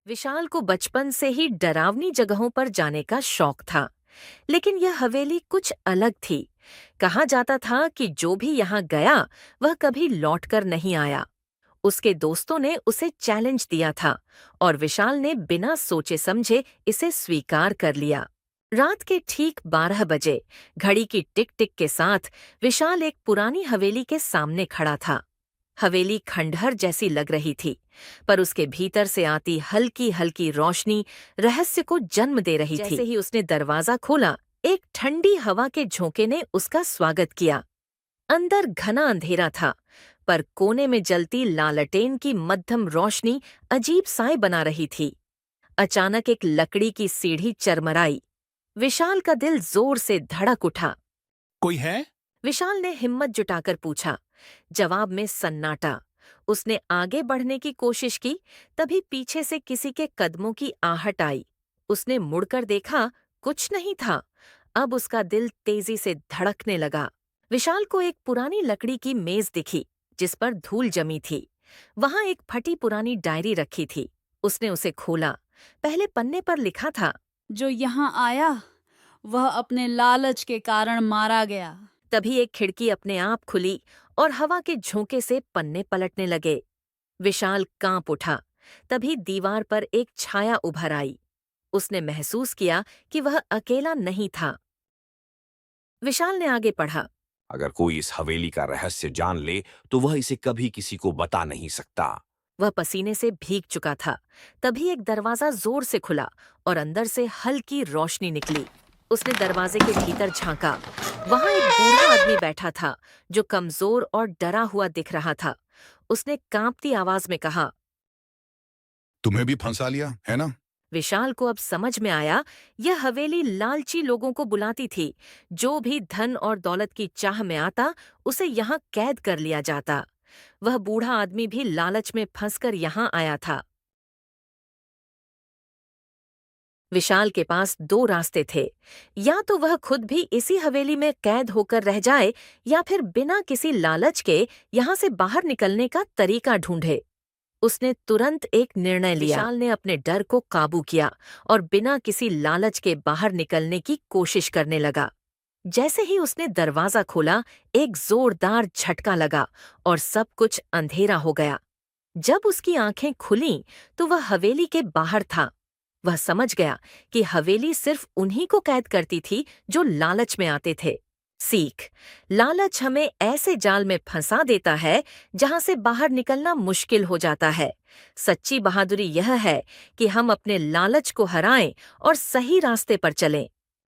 विशाल को बचपन से ही डरावनी जगहों पर जाने का शौक था, लेकिन यह हवेली कुछ अलग थी। कहा जाता था कि जो भी यहाँ गया वह कभी लौटकर नहीं आया। उसके दोस्तों ने उसे चैलेंज दिया था और विशाल ने बिना सोचे समझे इसे स्वीकार कर लिया। रात के ठीक 12 बजे घड़ी की टिक टिक के साथ विशाल एक पुरानी हवेली के सामने खड़ा था। हवेली खंडहर जैसी लग रही थी, पर उसके भीतर से आती हल्की हल्की रोशनी रहस्य को जन्म दे रही थी। जैसे ही उसने दरवाजा खोला, एक ठंडी हवा के झोंके ने उसका स्वागत किया। अंदर घना अंधेरा था, पर कोने में जलती लालटेन की मध्यम रोशनी अजीब साए बना रही थी। अचानक एक लकड़ी की सीढ़ी चरमराई। विशाल का दिल जोर से धड़क उठा। कोई है? विशाल ने हिम्मत जुटाकर पूछा। जवाब में सन्नाटा। उसने आगे बढ़ने की कोशिश की, तभी पीछे से किसी के कदमों की आहट आई। उसने मुड़कर देखा, कुछ नहीं था। अब उसका दिल तेजी से धड़कने लगा। विशाल को एक पुरानी लकड़ी की मेज दिखी, जिस पर धूल जमी थी। वहां एक फटी पुरानी डायरी रखी थी। उसने उसे खोला। पहले पन्ने पर लिखा था, जो यहाँ आया वह अपने लालच के कारण मारा गया। तभी एक खिड़की अपने आप खुली और हवा के झोंके से पन्ने पलटने लगे। विशाल कांप उठा। तभी दीवार पर एक छाया उभर आई। उसने महसूस किया कि वह अकेला नहीं था। विशाल ने आगे पढ़ा। अगर कोई इस हवेली का रहस्य जान ले तो वह इसे कभी किसी को बता नहीं सकता। वह पसीने से भीग चुका था। तभी एक दरवाजा जोर से खुला और अंदर से हल्की रोशनी निकली। उसने दरवाजे के भीतर झांका। वहां एक बूढ़ा आदमी बैठा था, जो कमजोर और डरा हुआ दिख रहा था। उसने कांपती आवाज में कहा, तुम्हें भी फंसा लिया है ना? विशाल को अब समझ में आया, यह हवेली लालची लोगों को बुलाती थी। जो भी धन और दौलत की चाह में आता, उसे यहाँ कैद कर लिया जाता। वह बूढ़ा आदमी भी लालच में फंसकर यहाँ आया था। विशाल के पास दो रास्ते थे। या तो वह खुद भी इसी हवेली में कैद होकर रह जाए, या फिर बिना किसी लालच के यहाँ से बाहर निकलने का तरीका ढूंढे। उसने तुरंत एक निर्णय लिया। विशाल ने अपने डर को काबू किया और बिना किसी लालच के बाहर निकलने की कोशिश करने लगा। जैसे ही उसने दरवाजा खोला, एक जोरदार झटका लगा और सब कुछ अंधेरा हो गया। जब उसकी आंखें खुलीं, तो वह हवेली के बाहर था। वह समझ गया कि हवेली सिर्फ उन्हीं को कैद करती थी जो लालच में आते थे। सीख: लालच हमें ऐसे जाल में फंसा देता है जहां से बाहर निकलना मुश्किल हो जाता है। सच्ची बहादुरी यह है कि हम अपने लालच को हराएं और सही रास्ते पर चलें।